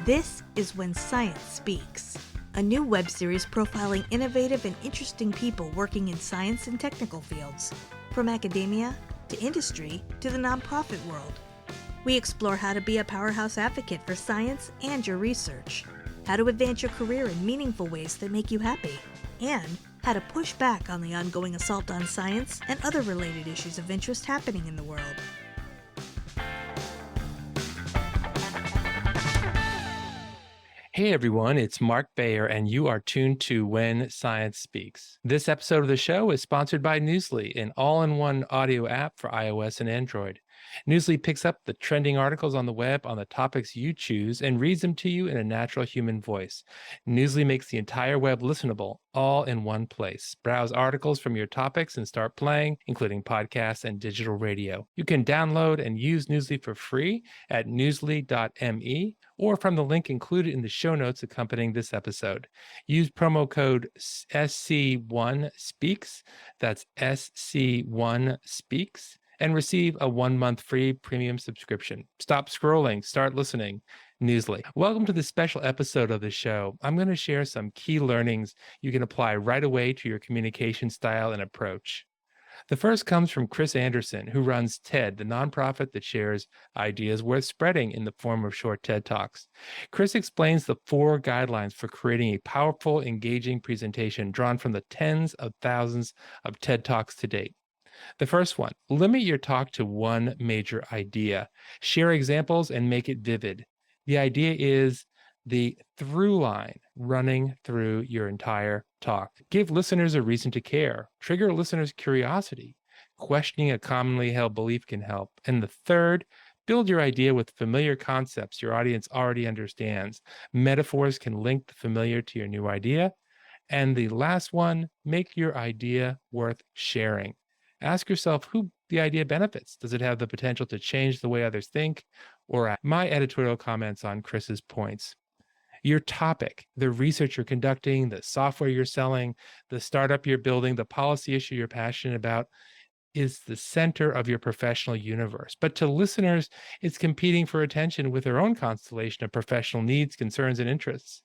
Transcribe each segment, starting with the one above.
This is When Science Speaks, a new web series profiling innovative and interesting people working in science and technical fields, from academia to industry to the nonprofit world. We explore how to be a powerhouse advocate for science and your research, how to advance your career in meaningful ways that make you happy, and how to push back on the ongoing assault on science and other related issues of interest happening in the world. Hey everyone, it's Mark Bayer, and you are tuned to When Science Speaks. This episode of the show is sponsored by Newsly, an all-in-one audio app for iOS and Android. Newsly picks up the trending articles on the web on the topics you choose and reads them to you in a natural human voice. Newsly makes the entire web listenable, all in one place. Browse articles from your topics and start playing, including podcasts and digital radio. You can download and use Newsly for free at newsly.me or from the link included in the show notes accompanying this episode. Use promo code SC1SPEAKS, that's SC1SPEAKS, and receive a 1-month free premium subscription. Stop scrolling, start listening. Newsly. Welcome to this special episode of the show. I'm going to share some key learnings you can apply right away to your communication style and approach. The first comes from Chris Anderson, who runs TED, the nonprofit that shares ideas worth spreading in the form of short TED Talks. Chris explains the 4 guidelines for creating a powerful, engaging presentation drawn from the tens of thousands of TED Talks to date. The first one, limit your talk to one major idea. Share examples and make it vivid. The idea is the through line running through your entire talk. Give listeners a reason to care. Trigger listeners' curiosity. Questioning a commonly held belief can help. And the third, build your idea with familiar concepts your audience already understands. Metaphors can link the familiar to your new idea. And the last one, make your idea worth sharing. Ask yourself who the idea benefits. Does it have the potential to change the way others think? Or act? My editorial comments on Chris's points. Your topic, the research you're conducting, the software you're selling, the startup you're building, the policy issue you're passionate about is the center of your professional universe. But to listeners, it's competing for attention with their own constellation of professional needs, concerns, and interests.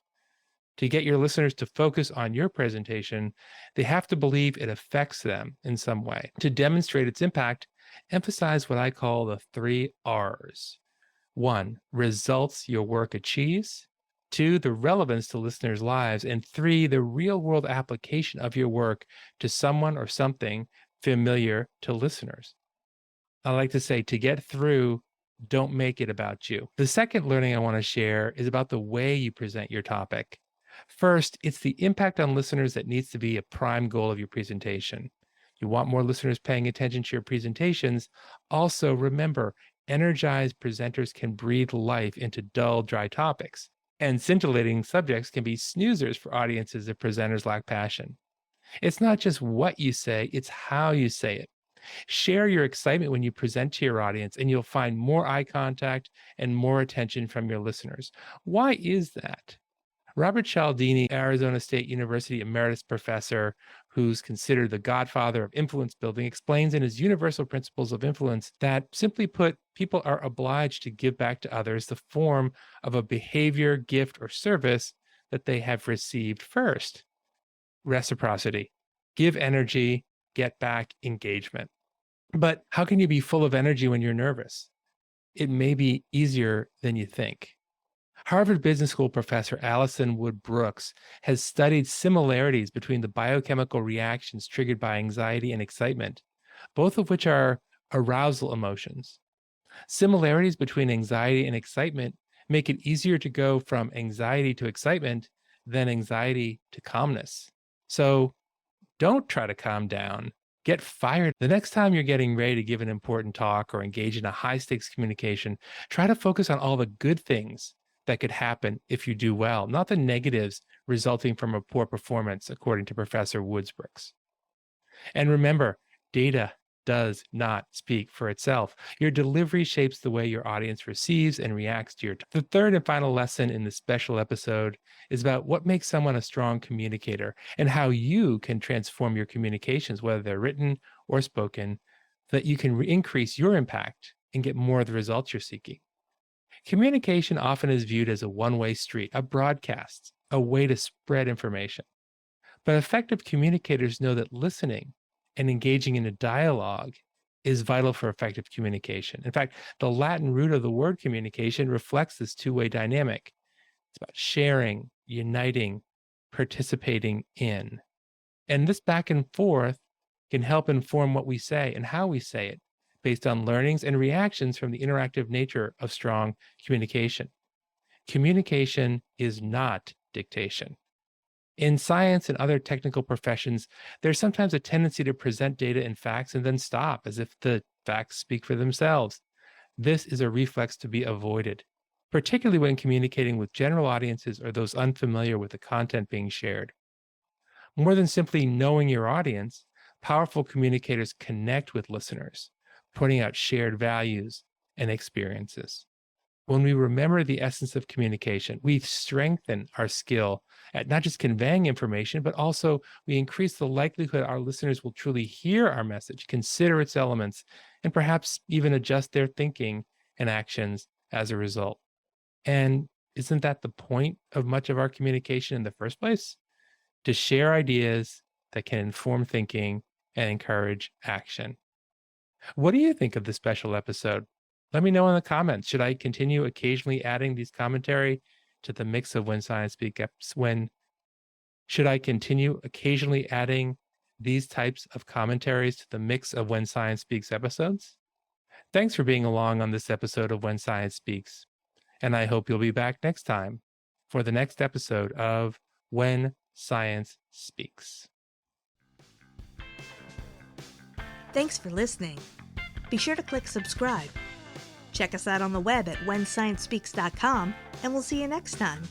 To get your listeners to focus on your presentation, they have to believe it affects them in some way. To demonstrate its impact, emphasize what I call the 3 R's. 1, results your work achieves. 2, the relevance to listeners' lives. And 3, the real-world application of your work to someone or something familiar to listeners. I like to say, to get through, don't make it about you. The second learning I want to share is about the way you present your topic. First, it's the impact on listeners that needs to be a prime goal of your presentation. You want more listeners paying attention to your presentations. Also, remember, energized presenters can breathe life into dull, dry topics, and scintillating subjects can be snoozers for audiences if presenters lack passion. It's not just what you say, it's how you say it. Share your excitement when you present to your audience, and you'll find more eye contact and more attention from your listeners. Why is that? Robert Cialdini, Arizona State University emeritus professor, who's considered the godfather of influence building, explains in his Universal Principles of Influence that, simply put, people are obliged to give back to others the form of a behavior, gift, or service that they have received first. Reciprocity. Give energy, get back engagement. But how can you be full of energy when you're nervous? It may be easier than you think. Harvard Business School professor Alison Wood Brooks has studied similarities between the biochemical reactions triggered by anxiety and excitement, both of which are arousal emotions. Similarities between anxiety and excitement make it easier to go from anxiety to excitement than anxiety to calmness. So don't try to calm down. Get fired. The next time you're getting ready to give an important talk or engage in a high-stakes communication, try to focus on all the good things that could happen if you do well, not the negatives resulting from a poor performance, according to Professor Woods-Brooks. And remember, data does not speak for itself. Your delivery shapes the way your audience receives and reacts to your talk. The third and final lesson in this special episode is about what makes someone a strong communicator and how you can transform your communications, whether they're written or spoken, so that you can increase your impact and get more of the results you're seeking. Communication often is viewed as a one-way street, a broadcast, a way to spread information. But effective communicators know that listening and engaging in a dialogue is vital for effective communication. In fact, the Latin root of the word communication reflects this two-way dynamic. It's about sharing, uniting, participating in. And this back and forth can help inform what we say and how we say it based on learnings and reactions from the interactive nature of strong communication. Communication is not dictation. In science and other technical professions, there's sometimes a tendency to present data and facts and then stop as if the facts speak for themselves. This is a reflex to be avoided, particularly when communicating with general audiences or those unfamiliar with the content being shared. More than simply knowing your audience, powerful communicators connect with listeners, pointing out shared values and experiences. When we remember the essence of communication, we strengthen our skill at not just conveying information, but also we increase the likelihood our listeners will truly hear our message, consider its elements, and perhaps even adjust their thinking and actions as a result. And isn't that the point of much of our communication in the first place? To share ideas that can inform thinking and encourage action. What do you think of this special episode? Let me know in the comments. Should I continue occasionally adding these commentary to the mix of When Science Speaks? Should I continue occasionally adding these types of commentaries to the mix of When Science Speaks episodes? Thanks for being along on this episode of When Science Speaks, and I hope you'll be back next time for the next episode of When Science Speaks. Thanks for listening. Be sure to click subscribe. Check us out on the web at whensciencespeaks.com, and we'll see you next time.